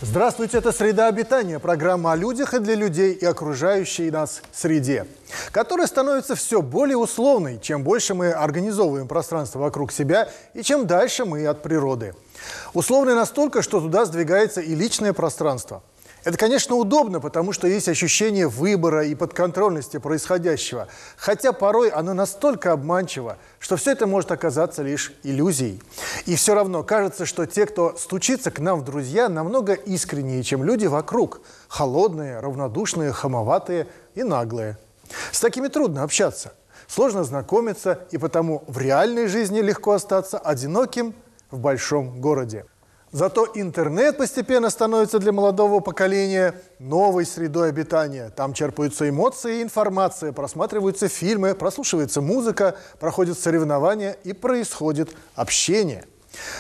Здравствуйте, это «Среда обитания», программа о людях и для людей и окружающей нас среде, которая становится все более условной, чем больше мы организовываем пространство вокруг себя и чем дальше мы от природы. Условной настолько, что туда сдвигается и личное пространство. Это, конечно, удобно, потому что есть ощущение выбора и подконтрольности происходящего, хотя порой оно настолько обманчиво, что все это может оказаться лишь иллюзией. И все равно кажется, что те, кто стучится к нам в друзья, намного искреннее, чем люди вокруг. Холодные, равнодушные, хамоватые и наглые. С такими трудно общаться, сложно знакомиться, и потому в реальной жизни легко остаться одиноким в большом городе. Зато интернет постепенно становится для молодого поколения новой средой обитания. Там черпаются эмоции и информация, просматриваются фильмы, прослушивается музыка, проходят соревнования и происходит общение.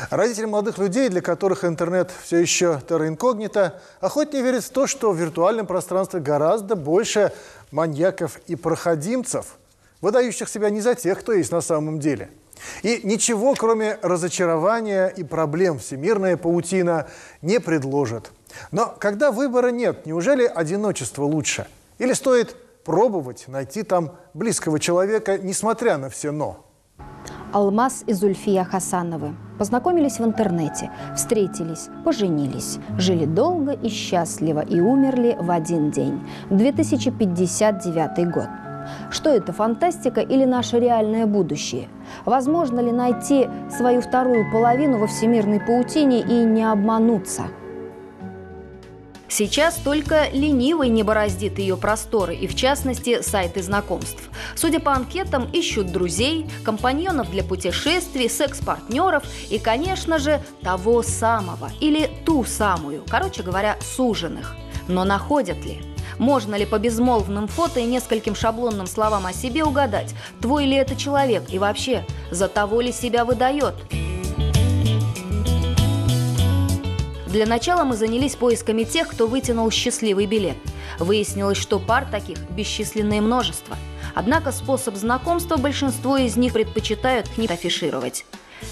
Родители молодых людей, для которых интернет все еще терра инкогнито, охотнее верят в то, что в виртуальном пространстве гораздо больше маньяков и проходимцев, выдающих себя не за тех, кто есть на самом деле. И ничего, кроме разочарования и проблем, всемирная паутина не предложит. Но когда выбора нет, неужели одиночество лучше? Или стоит пробовать найти там близкого человека, несмотря на все «но»? Алмаз и Зульфия Хасановы познакомились в интернете, встретились, поженились, жили долго и счастливо и умерли в один день, 2059 год. Что это, фантастика или наше реальное будущее? Возможно ли найти свою вторую половину во всемирной паутине и не обмануться? Сейчас только ленивый не бороздит ее просторы, и в частности сайты знакомств. Судя по анкетам, ищут друзей, компаньонов для путешествий, секс-партнеров и, конечно же, того самого или ту самую, короче говоря, суженых. Но находят ли? Можно ли по безмолвным фото и нескольким шаблонным словам о себе угадать, твой ли это человек и вообще, за того ли себя выдает? Для начала мы занялись поисками тех, кто вытянул счастливый билет. Выяснилось, что пар таких бесчисленное множество. Однако способ знакомства большинство из них предпочитают не афишировать.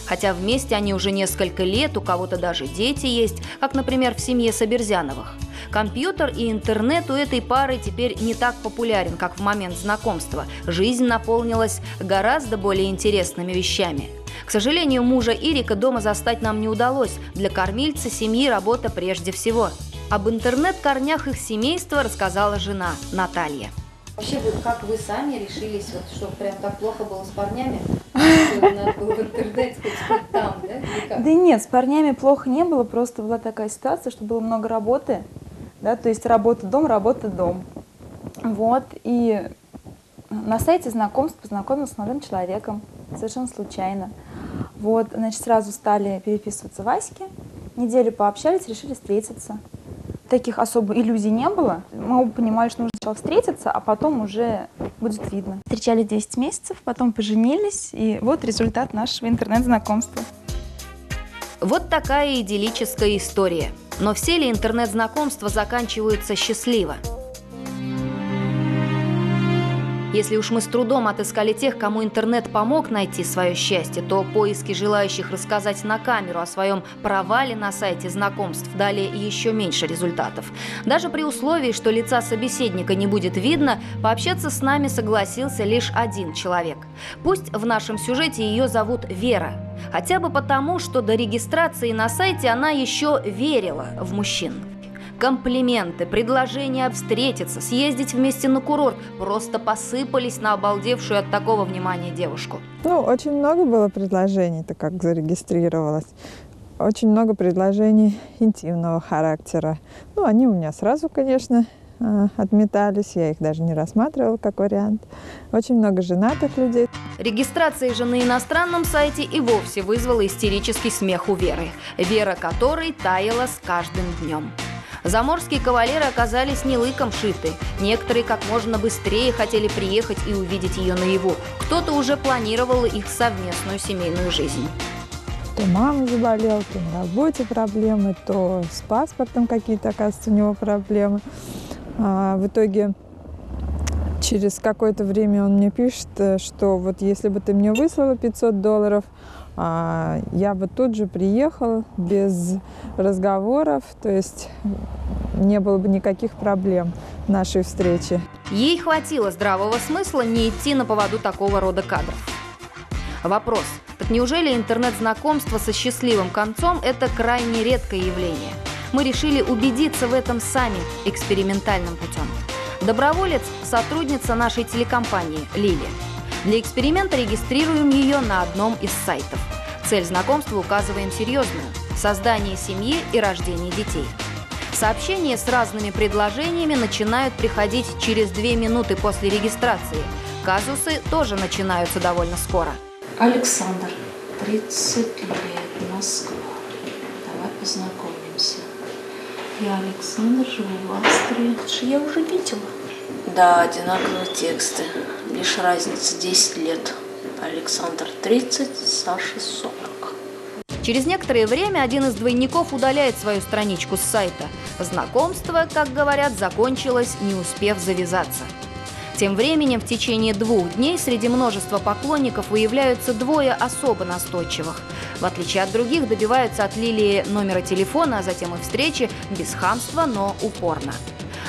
Хотя вместе они уже несколько лет, у кого-то даже дети есть, как, например, в семье Соберзяновых. Компьютер и интернет у этой пары теперь не так популярен, как в момент знакомства. Жизнь наполнилась гораздо более интересными вещами. К сожалению, мужа Ирика дома застать нам не удалось. Для кормильца семьи работа прежде всего. Об интернет-корнях их семейства рассказала жена Наталья. Вообще, как вы сами решились, что прям так плохо было с парнями? Надо было в интернете хоть там, да? Да нет, с парнями плохо не было, просто была такая ситуация, что было много работы, да, то есть работа-дом. Вот, и на сайте знакомств познакомилась с молодым человеком, совершенно случайно. Вот, значит, сразу стали переписываться Ваське, неделю пообщались, решили встретиться. Таких особо иллюзий не было. Мы оба понимали, что нужно сначала встретиться, а потом уже будет видно. Встречались 10 месяцев, потом поженились, и вот результат нашего интернет-знакомства. Вот такая идиллическая история. Но все ли интернет-знакомства заканчиваются счастливо? Если уж мы с трудом отыскали тех, кому интернет помог найти свое счастье, то поиски желающих рассказать на камеру о своем провале на сайте знакомств дали еще меньше результатов. Даже при условии, что лица собеседника не будет видно, пообщаться с нами согласился лишь один человек. Пусть в нашем сюжете ее зовут Вера. Хотя бы потому, что до регистрации на сайте она еще верила в мужчин. Комплименты, предложения встретиться, съездить вместе на курорт просто посыпались на обалдевшую от такого внимания девушку. Очень много было предложений, так как зарегистрировалась. Очень много предложений интимного характера. Они у меня сразу, конечно, отметались, я их даже не рассматривала как вариант. Очень много женатых людей. Регистрация же на иностранном сайте и вовсе вызвала истерический смех у Веры. Вера которой таяла с каждым днем. Заморские кавалеры оказались не лыком шиты. Некоторые как можно быстрее хотели приехать и увидеть ее наяву. Кто-то уже планировал их совместную семейную жизнь. То мама заболела, то на работе проблемы, то с паспортом какие-то, оказывается, у него проблемы. В итоге через какое-то время он мне пишет, что вот если бы ты мне выслала $500, я бы тут же приехала без разговоров, то есть не было бы никаких проблем в нашей встрече. Ей хватило здравого смысла не идти на поводу такого рода кадров. Вопрос: так неужели интернет-знакомство со счастливым концом – это крайне редкое явление? Мы решили убедиться в этом сами экспериментальным путем. Доброволец – сотрудница нашей телекомпании Лилия. Для эксперимента регистрируем ее на одном из сайтов. Цель знакомства указываем серьезную – создание семьи и рождение детей. Сообщения с разными предложениями начинают приходить через 2 минуты после регистрации. Казусы тоже начинаются довольно скоро. Александр, 30 лет, Москва. Давай познакомимся. Я Александр, живу в Австрии. Это же я уже видела. Да, одинаковые тексты. Лишь разница 10 лет. Александр 30, Саша 40. Через некоторое время один из двойников удаляет свою страничку с сайта. Знакомство, как говорят, закончилось, не успев завязаться. Тем временем в течение 2 дней среди множества поклонников выявляются 2 особо настойчивых. В отличие от других, добиваются от Лилии номера телефона, а затем и встречи без хамства, но упорно.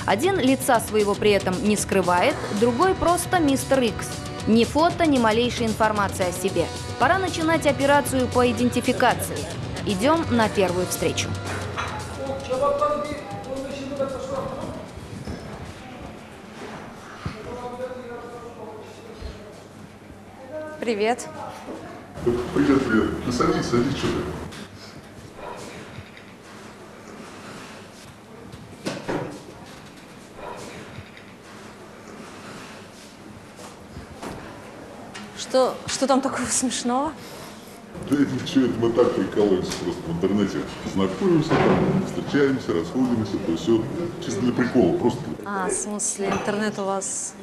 Один лица своего при этом не скрывает, другой просто мистер Икс. Ни фото, ни малейшей информации о себе. Пора начинать операцию по идентификации. Идем на первую встречу. Привет. Привет, привет. Ты садись, что ты? Что там такого смешного? Да ничего, это мы так прикалываемся просто в интернете. Знакомимся, там, встречаемся, расходимся, то есть все чисто для прикола, просто. В смысле, интернет у вас...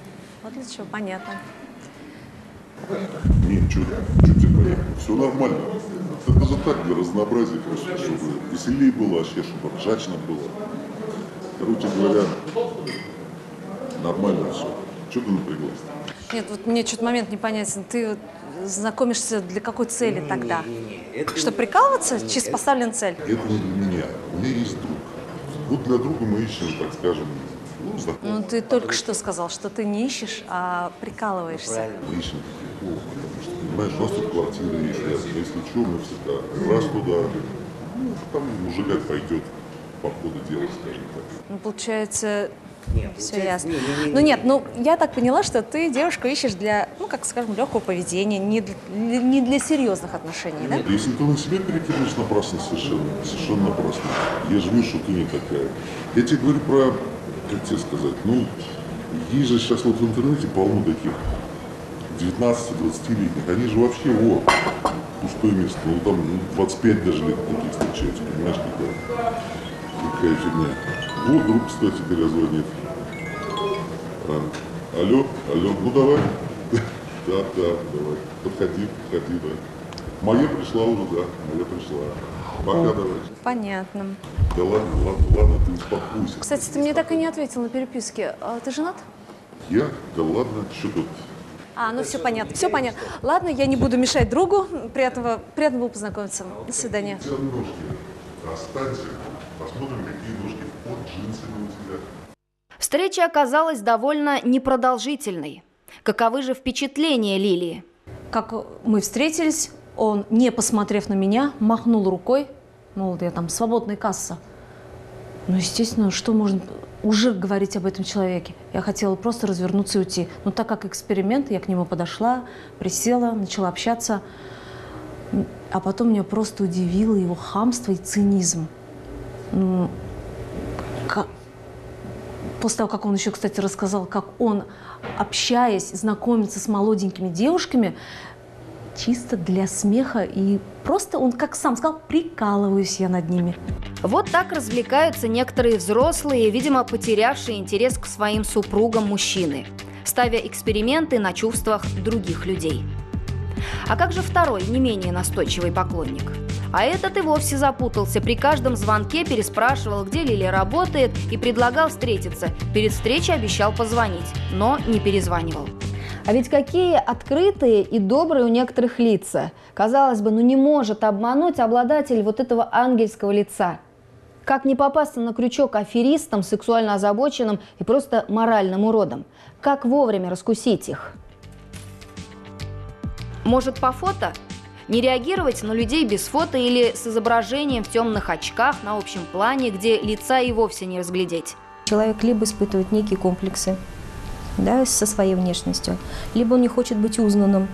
Вот для чего, понятно. Ничего тебе понятно, все нормально. Это же так, для разнообразия, просто, чтобы веселее было, вообще, чтобы ржачно было. Короче говоря, нормально все. Что ты напряглась? Нет, вот мне что-то момент непонятен. Ты вот знакомишься для какой цели тогда? Что, прикалываться? Чисто поставлена цель? Это не для меня. У меня есть друг. Вот для друга мы ищем, так скажем, знакомых. Ну, ты только что сказал, что ты не ищешь, а прикалываешься. Мы ищем прикол, потому что, понимаешь, у нас тут квартира есть, ясно. Если что, мы всегда раз туда, ну, там мужика пойдет по ходу дела, скажем так. Ну, получается... Все ясно. Ну нет, я так поняла, что ты девушку ищешь для, как скажем, легкого поведения, не для серьезных отношений, да? Если ты на себя перекидываешь напрасно, совершенно напрасно. Я же вижу, что ты не такая. Я тебе говорю про, как тебе сказать, есть же сейчас вот в интернете полно таких 19-20-летних, они же вообще, пустое место, там 25 даже лет таких встречаются, понимаешь, какая фигня. Вот друг, кстати говоря, звонит. Алло, давай. Да, давай. Подходи, да. Моя пришла уже, да, моя пришла. Пока, давай. Понятно. Да ладно, ты успокойся. Кстати, ты мне так и не ответил на переписке. Ты женат? Я? Да ладно, что тут? Все понятно. Ладно, я не буду мешать другу. Приятно было познакомиться. До свидания. У тебя ножки. Останься. Посмотрим, какие ножки под джинсами у тебя. Встреча оказалась довольно непродолжительной. Каковы же впечатления Лилии? Как мы встретились, он, не посмотрев на меня, махнул рукой, мол, я там свободная касса. Естественно, что можно уже говорить об этом человеке? Я хотела просто развернуться и уйти. Но так как эксперимент, я к нему подошла, присела, начала общаться. А потом меня просто удивило его хамство и цинизм. После того, как он еще, кстати, рассказал, как он, общаясь, знакомится с молоденькими девушками, чисто для смеха, и просто он, как сам сказал, прикалываюсь я над ними. Вот так развлекаются некоторые взрослые, видимо, потерявшие интерес к своим супругам мужчины, ставя эксперименты на чувствах других людей. А как же второй, не менее настойчивый поклонник? А этот и вовсе запутался, при каждом звонке переспрашивал, где Лилия работает, и предлагал встретиться. Перед встречей обещал позвонить, но не перезванивал. А ведь какие открытые и добрые у некоторых лица. Казалось бы, ну не может обмануть обладатель вот этого ангельского лица. Как не попасться на крючок аферистам, сексуально озабоченным и просто моральным уродам? Как вовремя раскусить их? Может, по фото? Не реагировать на людей без фото или с изображением в темных очках на общем плане, где лица и вовсе не разглядеть? Человек либо испытывает некие комплексы, да, со своей внешностью, либо он не хочет быть узнанным,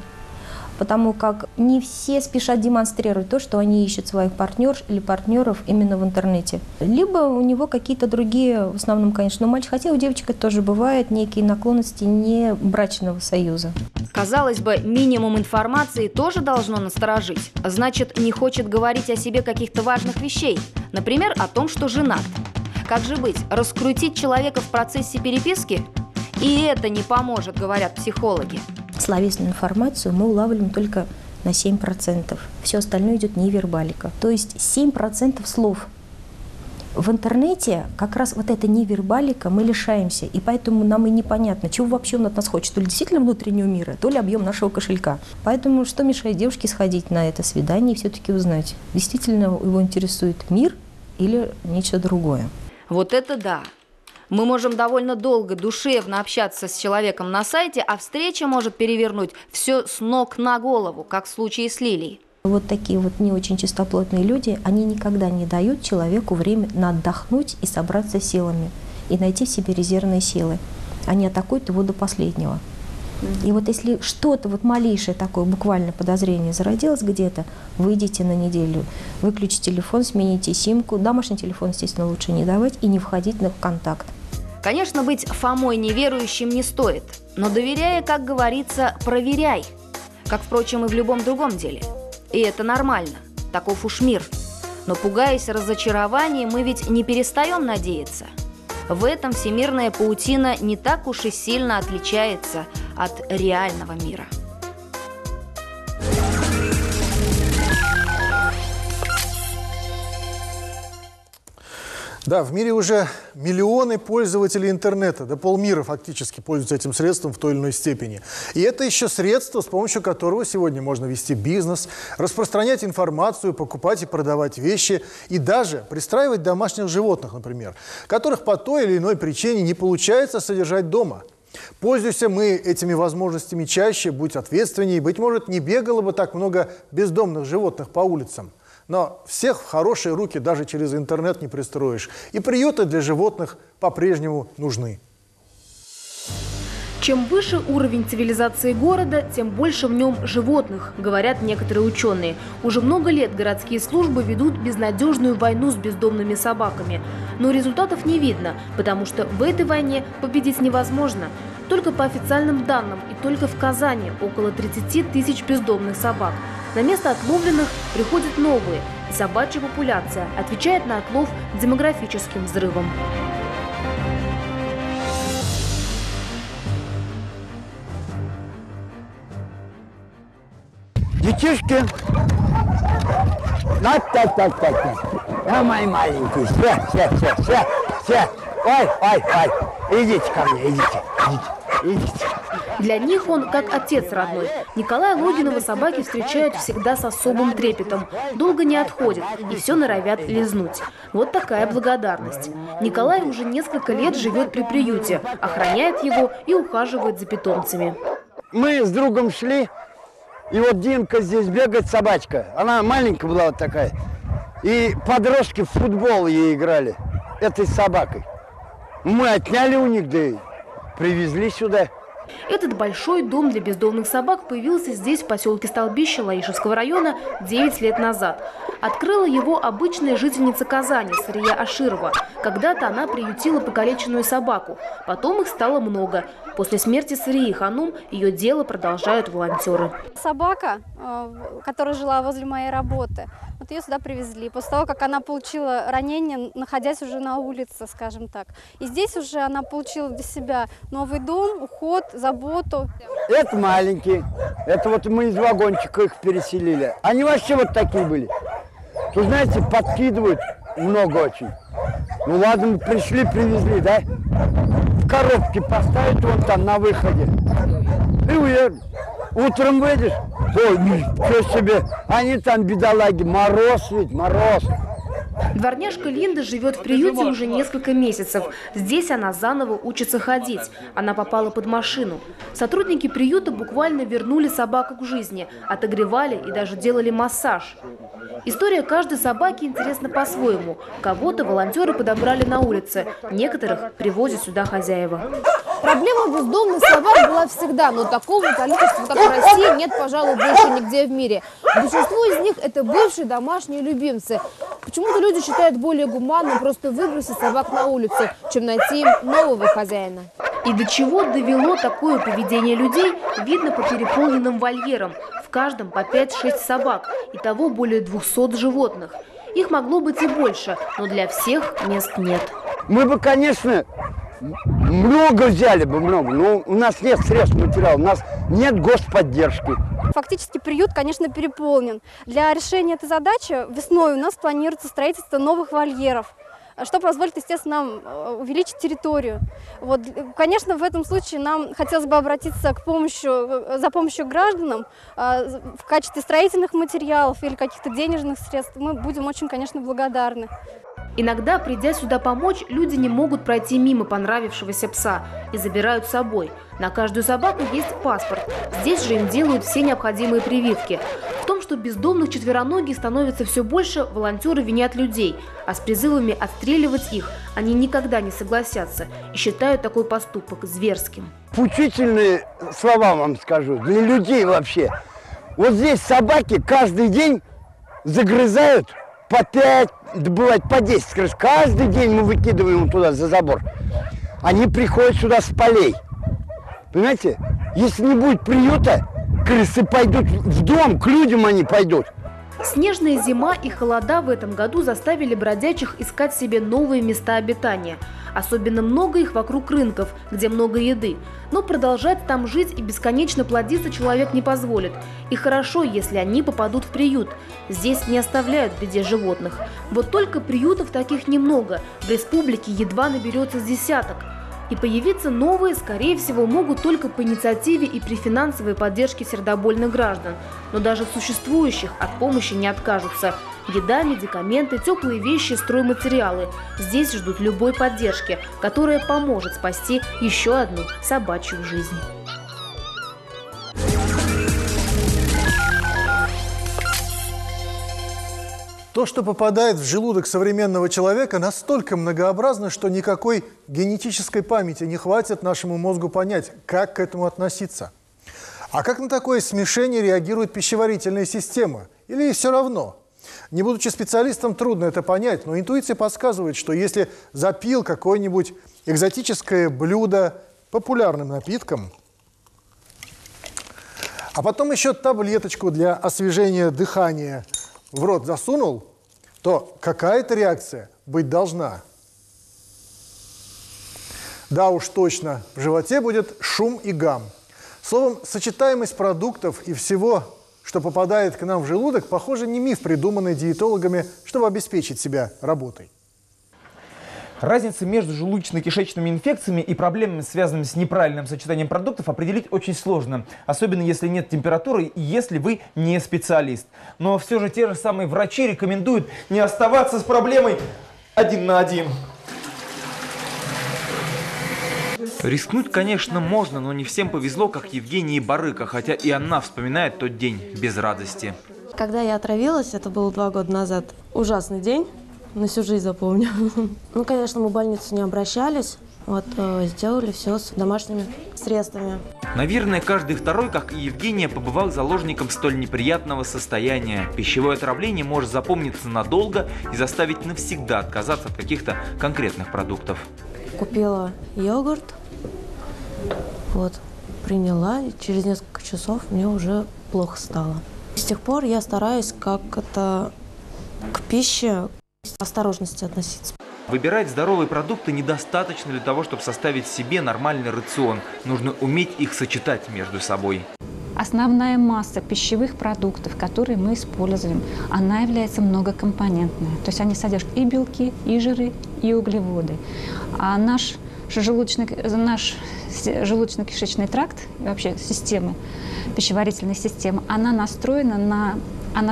потому как не все спешат демонстрировать то, что они ищут своих партнерш или партнеров именно в интернете. Либо у него какие-то другие, в основном, конечно, у мальчика, хотя у девочек это тоже бывает, некие наклонности не брачного союза. Казалось бы, минимум информации тоже должно насторожить. Значит, не хочет говорить о себе каких-то важных вещей. Например, о том, что женат. Как же быть? Раскрутить человека в процессе переписки? И это не поможет, говорят психологи. Словесную информацию мы улавливаем только на 7%. Все остальное идет невербалика. То есть 7% слов. В интернете как раз вот эта невербалика мы лишаемся, и поэтому нам и непонятно, чего вообще он от нас хочет. То ли действительно внутреннего мира, то ли объем нашего кошелька. Поэтому что мешает девушке сходить на это свидание и все-таки узнать, действительно его интересует мир или нечто другое. Вот это да! Мы можем довольно долго, душевно общаться с человеком на сайте, а встреча может перевернуть все с ног на голову, как в случае с Лилией. Вот такие вот не очень чистоплотные люди, они никогда не дают человеку время на отдохнуть и собраться силами, и найти в себе резервные силы. Они атакуют его до последнего. И вот если что-то, вот малейшее такое буквально подозрение зародилось где-то, выйдите на неделю, выключите телефон, смените симку. Домашний телефон, естественно, лучше не давать и не входить в контакт. Конечно, быть Фомой неверующим не стоит, но доверяя, как говорится, проверяй. Как, впрочем, и в любом другом деле. И это нормально, таков уж мир. Но пугаясь разочарований, мы ведь не перестаем надеяться. В этом всемирная паутина не так уж и сильно отличается от реального мира. Да, в мире уже миллионы пользователей интернета, да полмира фактически пользуются этим средством в той или иной степени. И это еще средство, с помощью которого сегодня можно вести бизнес, распространять информацию, покупать и продавать вещи и даже пристраивать домашних животных, например, которых по той или иной причине не получается содержать дома. Пользуйся мы этими возможностями чаще, будь ответственнее, быть может, не бегало бы так много бездомных животных по улицам. Но всех в хорошие руки даже через интернет не пристроишь. И приюты для животных по-прежнему нужны. Чем выше уровень цивилизации города, тем больше в нем животных, говорят некоторые ученые. Уже много лет городские службы ведут безнадежную войну с бездомными собаками. Но результатов не видно, потому что в этой войне победить невозможно. Только по официальным данным и только в Казани около 30 тысяч бездомных собак. На место отловленных приходят новые, и собачья популяция отвечает на отлов демографическим взрывом. Детишки, да, мои маленькие, все, ой, идите ко мне, идите. Для них он как отец родной. Николая Логинова собаки встречают всегда с особым трепетом. Долго не отходят и все норовят лизнуть. Вот такая благодарность. Николай уже несколько лет живет при приюте, охраняет его и ухаживает за питомцами. Мы с другом шли, и вот Динка здесь бегает, собачка. Она маленькая была вот такая. И подростки в футбол ей играли, этой собакой. Мы отняли у них, да и привезли сюда. Этот большой дом для бездомных собак появился здесь, в поселке Столбище Лаишевского района, 9 лет назад. Открыла его обычная жительница Казани, Сария Аширова. Когда-то она приютила покалеченную собаку. Потом их стало много. После смерти Сарии Ханум ее дело продолжают волонтеры. Собака, которая жила возле моей работы, вот ее сюда привезли. После того, как она получила ранение, находясь уже на улице, скажем так. И здесь уже она получила для себя новый дом, уход, заботу. Это маленькие. Это вот мы из вагончика их переселили. Они вообще вот такие были. Тут, знаете, подкидывают много очень. Ну ладно, мы пришли, привезли, да? В коробке поставить вон там на выходе. и уедут. Утром выйдешь, ой, что себе, они там бедолаги, мороз ведь, мороз. Дворняжка Линда живет в приюте уже несколько месяцев. Здесь она заново учится ходить. Она попала под машину. Сотрудники приюта буквально вернули собаку к жизни, отогревали и даже делали массаж. История каждой собаки интересна по-своему. Кого-то волонтеры подобрали на улице, некоторых привозят сюда хозяева. Проблема бездомных собак была всегда, но такого количества, как в России, нет, пожалуй, больше нигде в мире. Большинство из них – это бывшие домашние любимцы. Почему-то люди считают более гуманным просто выбросить собак на улицу, чем найти им нового хозяина. И до чего довело такое поведение людей, видно по переполненным вольерам. В каждом по 5-6 собак, итого более 200 животных. Их могло быть и больше, но для всех мест нет. Мы бы, конечно, много взяли бы, много, но у нас нет средств материала, у нас нет господдержки. Фактически приют, конечно, переполнен. Для решения этой задачи весной у нас планируется строительство новых вольеров, что позволит, естественно, нам увеличить территорию. Вот, конечно, в этом случае нам хотелось бы обратиться за помощью к гражданам в качестве строительных материалов или каких-то денежных средств. Мы будем очень, конечно, благодарны. Иногда, придя сюда помочь, люди не могут пройти мимо понравившегося пса и забирают с собой. На каждую собаку есть паспорт. Здесь же им делают все необходимые прививки. В том, что бездомных четвероногих становится все больше, волонтеры винят людей. А с призывами отстреливать их они никогда не согласятся и считают такой поступок зверским. Поучительные слова вам скажу, для людей вообще. Вот здесь собаки каждый день загрызают по 5, да бывает по 10 крыс. Каждый день мы выкидываем туда за забор. Они приходят сюда с полей. Понимаете? Если не будет приюта, крысы пойдут в дом, к людям они пойдут. Снежная зима и холода в этом году заставили бродячих искать себе новые места обитания. Особенно много их вокруг рынков, где много еды. Но продолжать там жить и бесконечно плодиться человек не позволит. И хорошо, если они попадут в приют. Здесь не оставляют в беде животных. Вот только приютов таких немного. В республике едва наберется с десяток. И появиться новые, скорее всего, могут только по инициативе и при финансовой поддержке сердобольных граждан. Но даже существующих от помощи не откажутся. Еда, медикаменты, теплые вещи, стройматериалы. Здесь ждут любой поддержки, которая поможет спасти еще одну собачью жизнь. То, что попадает в желудок современного человека, настолько многообразно, что никакой генетической памяти не хватит нашему мозгу понять, как к этому относиться. А как на такое смешение реагирует пищеварительная система? Или все равно? Не будучи специалистом, трудно это понять, но интуиция подсказывает, что если запил какое-нибудь экзотическое блюдо популярным напитком, а потом еще таблеточку для освежения дыхания в рот засунул, то какая-то реакция быть должна. Да уж точно, в животе будет шум и гам. Словом, сочетаемость продуктов и всего, что попадает к нам в желудок, похоже, не миф, придуманный диетологами, чтобы обеспечить себя работой. Разницу между желудочно-кишечными инфекциями и проблемами, связанными с неправильным сочетанием продуктов, определить очень сложно. Особенно если нет температуры и если вы не специалист. Но все же те же самые врачи рекомендуют не оставаться с проблемой один на один. Рискнуть, конечно, можно, но не всем повезло, как Евгении Барыко, хотя и она вспоминает тот день без радости. Когда я отравилась, это было 2 года назад, ужасный день. На всю жизнь запомню. Ну, конечно, мы в больницу не обращались. Вот, сделали все с домашними средствами. Наверное, каждый второй, как и Евгения, побывал заложником столь неприятного состояния. Пищевое отравление может запомниться надолго и заставить навсегда отказаться от каких-то конкретных продуктов. Купила йогурт, вот, приняла, и через несколько часов мне уже плохо стало. С тех пор я стараюсь как-то к пище с осторожностью относиться. Выбирать здоровые продукты недостаточно для того, чтобы составить себе нормальный рацион. Нужно уметь их сочетать между собой. Основная масса пищевых продуктов, которые мы используем, она является многокомпонентной. То есть они содержат и белки, и жиры, и углеводы. А наш что наш желудочно-кишечный тракт, вообще система, пищеварительная система, она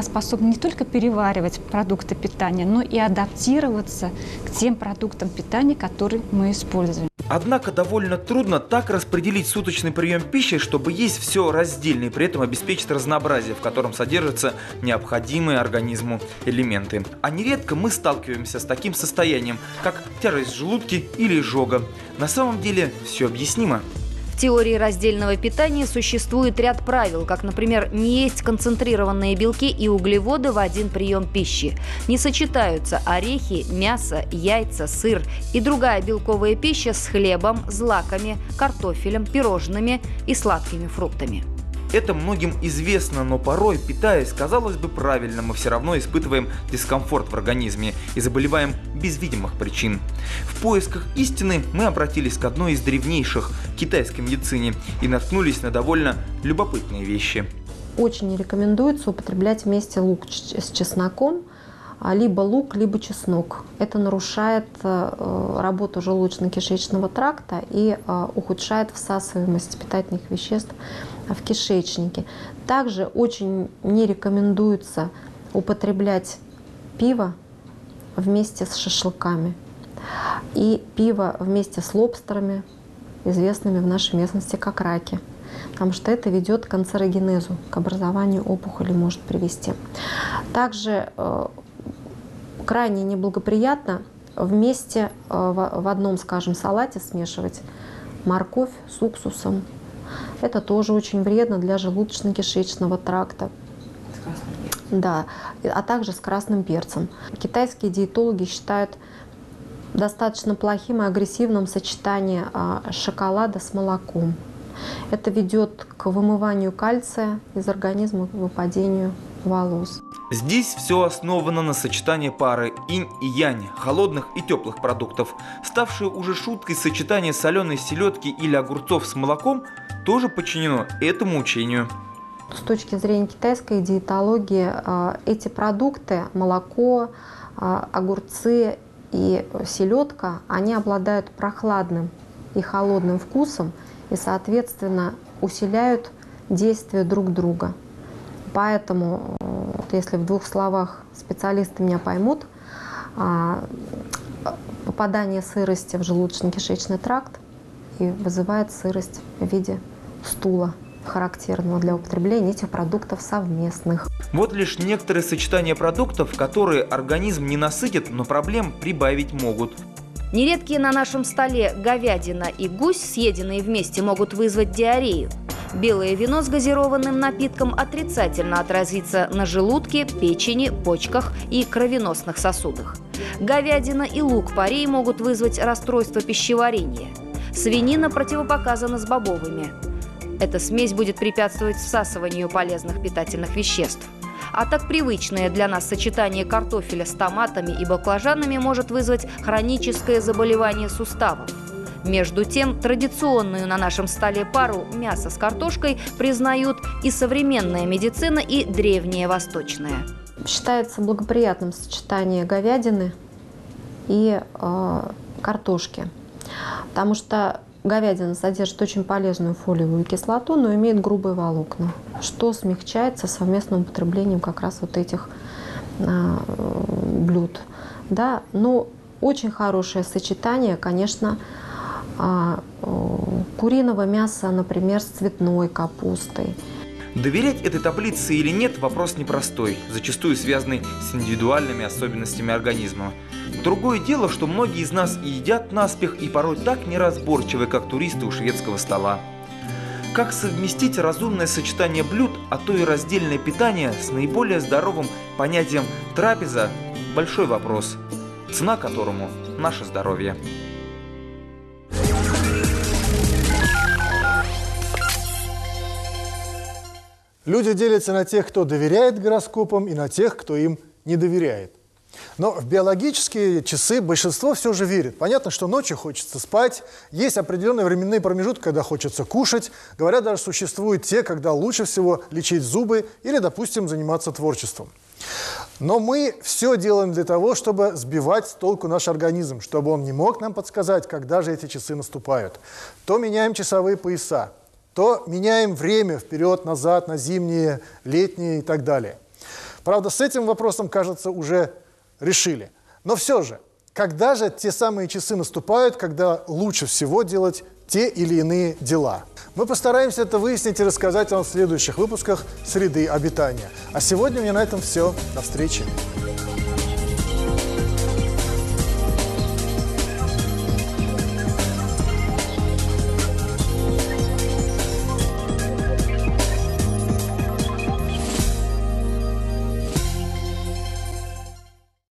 способна не только переваривать продукты питания, но и адаптироваться к тем продуктам питания, которые мы используем. Однако довольно трудно так распределить суточный прием пищи, чтобы есть все раздельно и при этом обеспечить разнообразие, в котором содержатся необходимые организму элементы. А нередко мы сталкиваемся с таким состоянием, как тяжесть в желудке или изжога. На самом деле все объяснимо. В теории раздельного питания существует ряд правил, как, например, не есть концентрированные белки и углеводы в один прием пищи. Не сочетаются орехи, мясо, яйца, сыр и другая белковая пища с хлебом, злаками, картофелем, пирожными и сладкими фруктами. Это многим известно, но порой, питаясь, казалось бы, правильно, мы все равно испытываем дискомфорт в организме и заболеваем без видимых причин. В поисках истины мы обратились к одной из древнейших китайской медицине и наткнулись на довольно любопытные вещи. Очень не рекомендуется употреблять вместе лук с чесноком, либо лук, либо чеснок. Это нарушает работу желудочно-кишечного тракта и ухудшает всасываемость питательных веществ в кишечнике. Также очень не рекомендуется употреблять пиво вместе с шашлыками и пиво вместе с лобстерами, известными в нашей местности как раки, потому что это ведет к канцерогенезу, к образованию опухоли может привести. Также крайне неблагоприятно вместе в одном, скажем, салате смешивать морковь с уксусом. Это тоже очень вредно для желудочно-кишечного тракта. Да, а также с красным перцем. Китайские диетологи считают достаточно плохим и агрессивным сочетание шоколада с молоком. Это ведет к вымыванию кальция из организма, к выпадению волос. Здесь все основано на сочетании пары инь и янь, холодных и теплых продуктов. Ставшее уже шуткой сочетание соленой селедки или огурцов с молоком тоже подчинено этому учению. С точки зрения китайской диетологии, эти продукты, молоко, огурцы и селедка, они обладают прохладным и холодным вкусом и, соответственно, усиляют действие друг друга. Поэтому, если в двух словах специалисты меня поймут, попадание сырости в желудочно-кишечный тракт и вызывает сырость в виде стула, характерного для употребления этих продуктов совместных. Вот лишь некоторые сочетания продуктов, которые организм не насытит, но проблем прибавить могут. Нередкие на нашем столе говядина и гусь, съеденные вместе, могут вызвать диарею. Белое вино с газированным напитком отрицательно отразится на желудке, печени, почках и кровеносных сосудах. Говядина и лук-порей могут вызвать расстройство пищеварения. Свинина противопоказана с бобовыми. Эта смесь будет препятствовать всасыванию полезных питательных веществ. А так привычное для нас сочетание картофеля с томатами и баклажанами может вызвать хроническое заболевание суставов. Между тем, традиционную на нашем столе пару мясо с картошкой признают и современная медицина, и древняя восточная. Считается благоприятным сочетание говядины и картошки, потому что говядина содержит очень полезную фолиевую кислоту, но имеет грубые волокна, что смягчается совместным употреблением как раз вот этих блюд. Да? Но очень хорошее сочетание, конечно, куриного мяса, например, с цветной капустой. Доверять этой таблице или нет – вопрос непростой, зачастую связанный с индивидуальными особенностями организма. Другое дело, что многие из нас и едят наспех, и порой так неразборчивы, как туристы у шведского стола. Как совместить разумное сочетание блюд, а то и раздельное питание с наиболее здоровым понятием трапеза – большой вопрос, цена которому – наше здоровье. Люди делятся на тех, кто доверяет гороскопам, и на тех, кто им не доверяет. Но в биологические часы большинство все же верит. Понятно, что ночью хочется спать, есть определенные временные промежутки, когда хочется кушать. Говорят, даже существуют те, когда лучше всего лечить зубы или, допустим, заниматься творчеством. Но мы все делаем для того, чтобы сбивать с толку наш организм, чтобы он не мог нам подсказать, когда же эти часы наступают. То меняем часовые пояса, то меняем время вперед-назад на зимние, летние и так далее. Правда, с этим вопросом, кажется, уже решили. Но все же, когда же те самые часы наступают, когда лучше всего делать те или иные дела? Мы постараемся это выяснить и рассказать вам в следующих выпусках «Среды обитания». А сегодня у меня на этом все. До встречи.